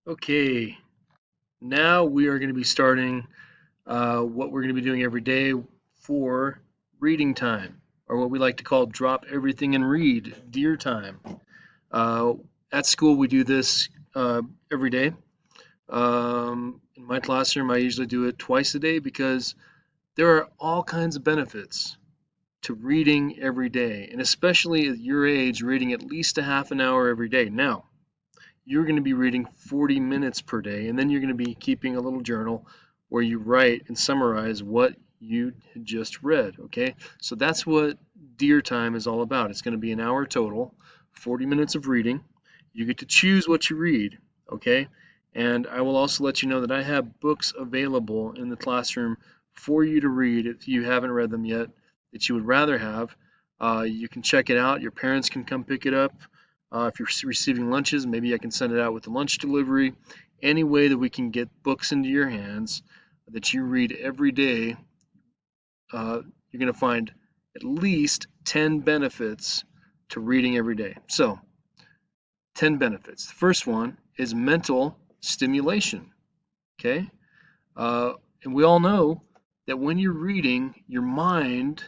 Okay, now we are going to be starting what we're going to be doing every day for reading time, or what we like to call drop everything and read, dear time. Uh, at school, we do this every day. In my classroom, I usually do it twice a day because there are all kinds of benefits to reading every day, and especially at your age, reading at least a half an hour every day. Now, you're going to be reading 40 minutes per day, and then you're going to be keeping a little journal where you write and summarize what you just read. Okay, so that's what Dear Time is all about. It's going to be an hour total, 40 minutes of reading. You get to choose what you read. Okay, and I will also let you know that I have books available in the classroom for you to read if you haven't read them yet, that you would rather have. You can check it out. Your parents can come pick it up. If you're receiving lunches, maybe I can send it out with the lunch delivery. Any way that we can get books into your hands that you read every day, you're going to find at least 10 benefits to reading every day. So, 10 benefits. The first one is mental stimulation. Okay? Uh, and we all know that when you're reading, your mind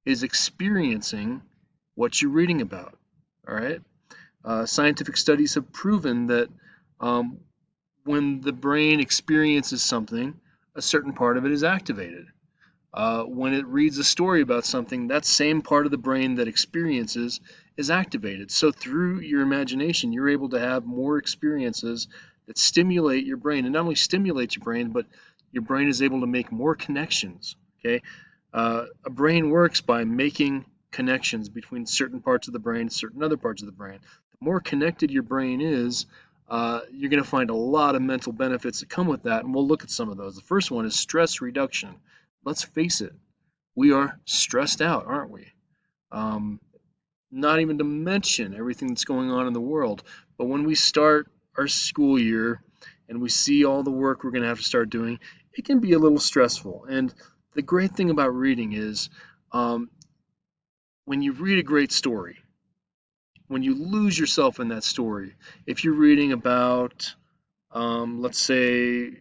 is experiencing what you're reading about. All right? Scientific studies have proven that um, when the brain experiences something, a certain part of it is activated. When it reads a story about something, that same part of the brain that experiences is activated. So through your imagination, you're able to have more experiences that stimulate your brain, and not only stimulate your brain, but your brain is able to make more connections. Okay, a brain works by making connections between certain parts of the brain and certain other parts of the brain. The more connected your brain is, you're going to find a lot of mental benefits that come with that, and we'll look at some of those. The first one is stress reduction. Let's face it, we are stressed out, aren't we? Um, Not even to mention everything that's going on in the world. But when we start our school year and we see all the work we're going to have to start doing, it can be a little stressful. And the great thing about reading is um, when you read a great story, when you lose yourself in that story, if you're reading about, let's say,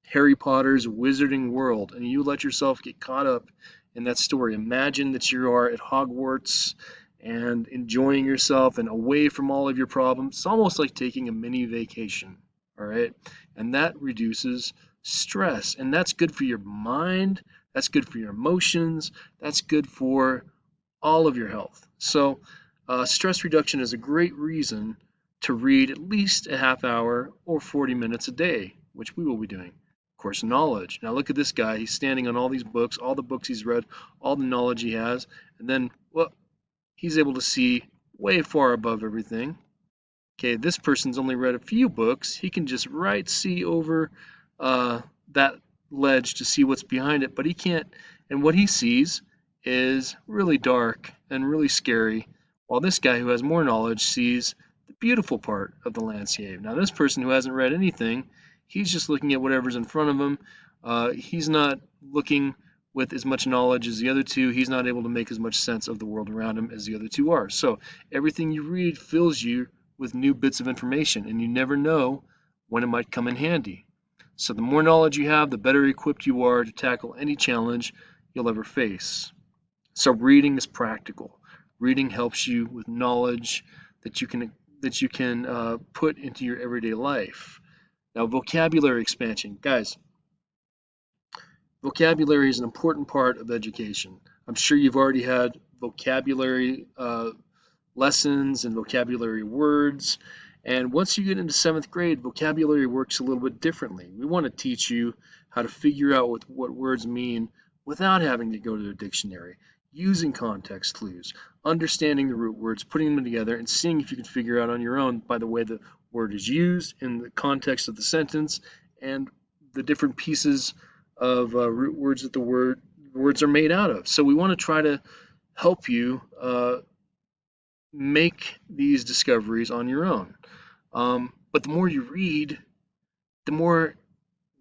Harry Potter's Wizarding World, and you let yourself get caught up in that story. Imagine that you are at Hogwarts and enjoying yourself and away from all of your problems. It's almost like taking a mini vacation, all right? And that reduces stress, and that's good for your mind, that's good for your emotions, that's good for all of your health. So, stress reduction is a great reason to read at least a half hour or 40 minutes a day, which we will be doing. Of course, knowledge. Now, look at this guy. He's standing on all these books, all the books he's read, all the knowledge he has, and then, well, he's able to see way far above everything. Okay, this person's only read a few books. He can just see over uh, that ledge to see what's behind it, but he can't. And what he sees is really dark and really scary, while this guy who has more knowledge sees the beautiful part of the landscape. Now, this person who hasn't read anything, he's just looking at whatever's in front of him. He's not looking with as much knowledge as the other two. He's not able to make as much sense of the world around him as the other two are. So, everything you read fills you with new bits of information, and you never know when it might come in handy. So the more knowledge you have, the better equipped you are to tackle any challenge you'll ever face. So reading is practical. Reading helps you with knowledge that you can put into your everyday life. Now, vocabulary expansion, guys. Vocabulary is an important part of education. I'm sure you've already had vocabulary lessons and vocabulary words. And once you get into seventh grade, vocabulary works a little bit differently. We want to teach you how to figure out what words mean without having to go to a dictionary, using context clues, understanding the root words, putting them together, and seeing if you can figure out on your own by the way the word is used in the context of the sentence and the different pieces of root words that the words are made out of. So we want to try to help you make these discoveries on your own. But the more you read, the more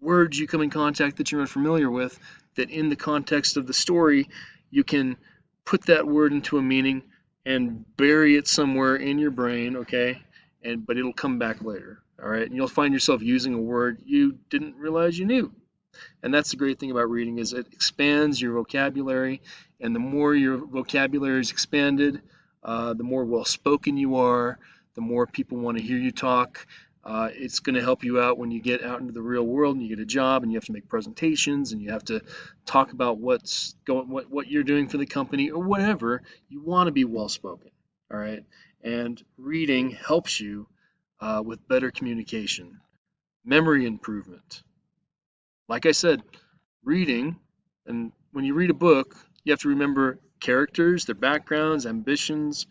words you come in contact that you're unfamiliar with, that in the context of the story, you can put that word into a meaning and bury it somewhere in your brain, okay? but it'll come back later. All right, and you'll find yourself using a word you didn't realize you knew. And that's the great thing about reading is it expands your vocabulary, and the more your vocabulary is expanded, the more well-spoken you are, the more people want to hear you talk. It's going to help you out when you get out into the real world and you get a job and you have to make presentations and you have to talk about what you're doing for the company or whatever. You want to be well-spoken, all right? And reading helps you with better communication, memory improvement. Like I said, reading, and when you read a book, you have to remember characters, their backgrounds, ambitions,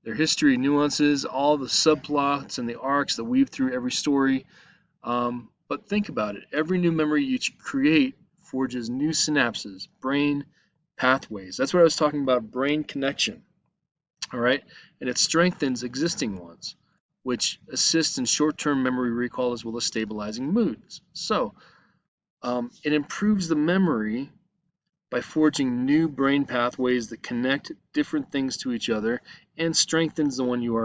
their history, nuances, all the subplots and the arcs that weave through every story. But think about it. Every new memory you create forges new synapses, brain pathways. That's what I was talking about, brain connection. All right. And it strengthens existing ones, which assists in short term memory recall as well as stabilizing moods. So, it improves the memory by forging new brain pathways that connect different things to each other and strengthens the ones you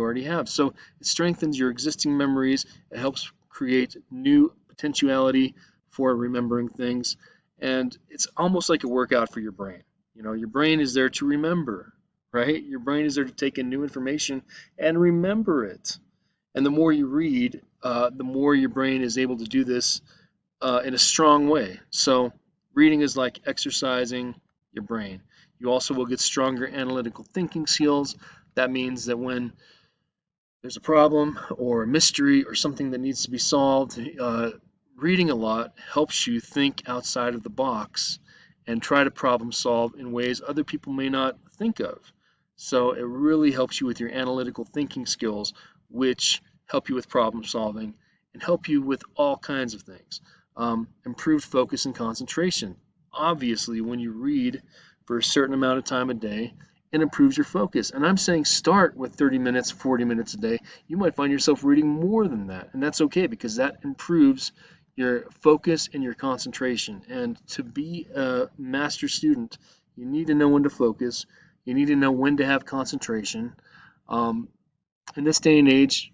already have. So it strengthens your existing memories. It helps create new potentiality for remembering things, and it's almost like a workout for your brain. Your brain is there to remember, right? Your brain is there to take in new information and remember it. And the more you read, the more your brain is able to do this in a strong way. So reading is like exercising your brain. You also will get stronger analytical thinking skills. That means that when there's a problem or a mystery or something that needs to be solved, reading a lot helps you think outside of the box and try to problem solve in ways other people may not think of. So it really helps you with your analytical thinking skills, which help you with problem solving and help you with all kinds of things. Improved focus and concentration. Obviously, when you read for a certain amount of time a day, it improves your focus. And I'm saying start with 30 minutes, 40 minutes a day. You might find yourself reading more than that, and that's okay because that improves your focus and your concentration. And to be a master student, you need to know when to focus. You need to know when to have concentration. In this day and age,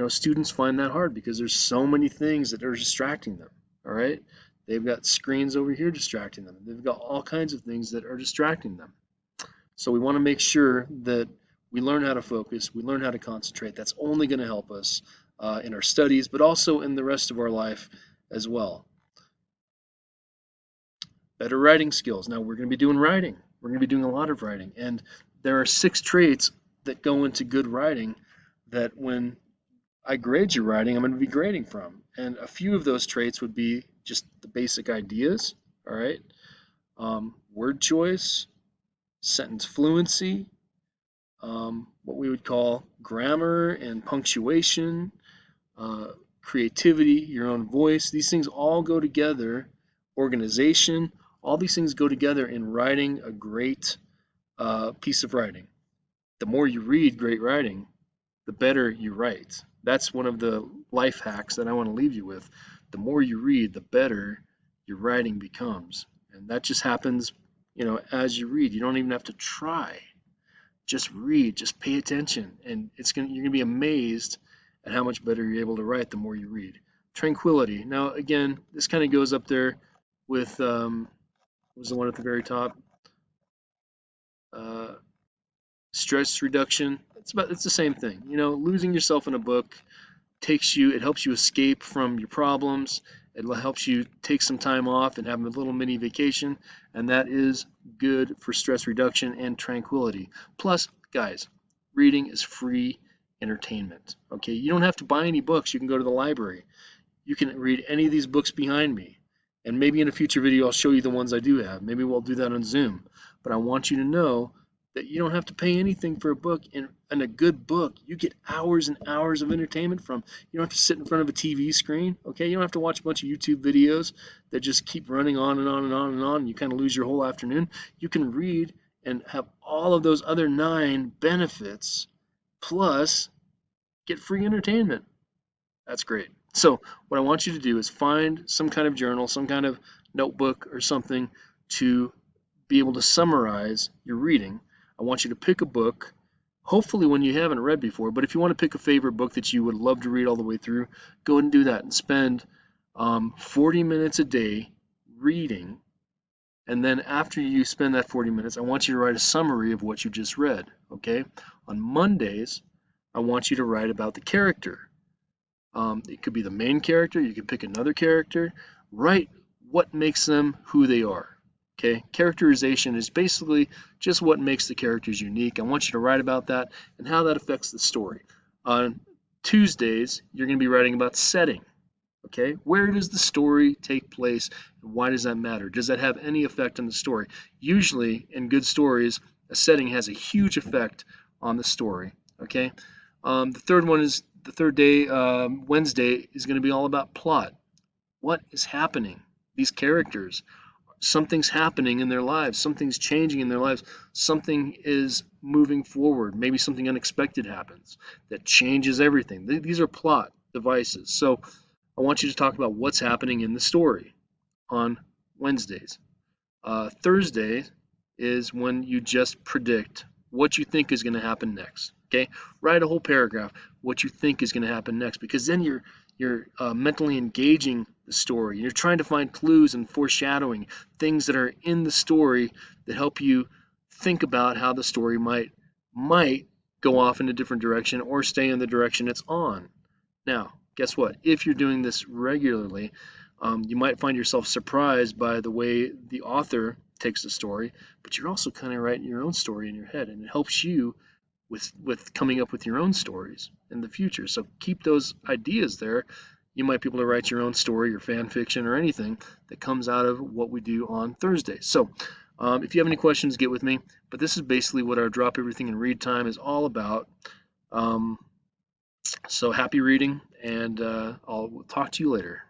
students find that hard because there's so many things that are distracting them. All right, they've got screens over here distracting them. They've got all kinds of things that are distracting them. So we want to make sure that we learn how to focus, we learn how to concentrate. That's only going to help us in our studies, but also in the rest of our life as well. Better writing skills. Now we're going to be doing writing. We're going to be doing a lot of writing, and there are 6 traits that go into good writing that when I grade your writing, I'm going to be grading from. And a few of those traits would be just the basic ideas, all right? Word choice, sentence fluency, what we would call grammar and punctuation, creativity, your own voice. These things all go together, organization, all these things go together in writing a great piece of writing. The more you read great writing, the better you write. That's one of the life hacks that I want to leave you with. The more you read, the better your writing becomes. And that just happens, as you read. You don't even have to try. Just read, just pay attention, and you're going to be amazed at how much better you're able to write the more you read. Tranquility. Now, again, this kind of goes up there with was the one at the very top. Stress reduction. It's the same thing. Losing yourself in a book it helps you escape from your problems. It helps you take some time off and have a little mini vacation, and that is good for stress reduction and tranquility. Plus, guys, reading is free entertainment. Okay, you don't have to buy any books. You can go to the library. You can read any of these books behind me, and maybe in a future video I'll show you the ones I do have. Maybe we'll do that on Zoom. But I want you to know that you don't have to pay anything for a book. And a good book, you get hours and hours of entertainment from. You don't have to sit in front of a TV screen, okay? You don't have to watch a bunch of YouTube videos that just keep running on and on and on and on, and you kind of lose your whole afternoon. You can read and have all of those other 9 benefits, plus get free entertainment. That's great. So what I want you to do is find some kind of journal, some kind of notebook or something to be able to summarize your reading. I want you to pick a book hopefully one you haven't read before. But if you want to pick a favorite book that you would love to read all the way through, go ahead and do that and spend 40 minutes a day reading. And then after you spend that 40 minutes, I want you to write a summary of what you just read. Okay? On Mondays, I want you to write about the character. It could be the main character. You could pick another character. Write what makes them who they are. Okay, characterization is basically just what makes the characters unique. I want you to write about that and how that affects the story. On Tuesdays, you're going to be writing about setting. Okay, where does the story take place and why does that matter? Does that have any effect on the story? Usually, in good stories, a setting has a huge effect on the story. Okay, the third day, Wednesday, is going to be all about plot. What is happening? These characters, something's happening in their lives, something's changing in their lives, something is moving forward, maybe something unexpected happens that changes everything. These are plot devices. So I want you to talk about what's happening in the story on Wednesdays. Thursday is when you just predict what you think is going to happen next. Okay, write a whole paragraph what you think is going to happen next, because then you're mentally engaging the story. You're trying to find clues and foreshadowing things that are in the story that help you think about how the story might go off in a different direction or stay in the direction it's on. Now, guess what? If you're doing this regularly, you might find yourself surprised by the way the author takes the story, but you're also kind of writing your own story in your head, and it helps you with coming up with your own stories in the future. So keep those ideas there. You might be able to write your own story or fan fiction or anything that comes out of what we do on Thursdays. So if you have any questions, get with me. But this is basically what our Drop Everything and Read time is all about. So happy reading, and I'll talk to you later.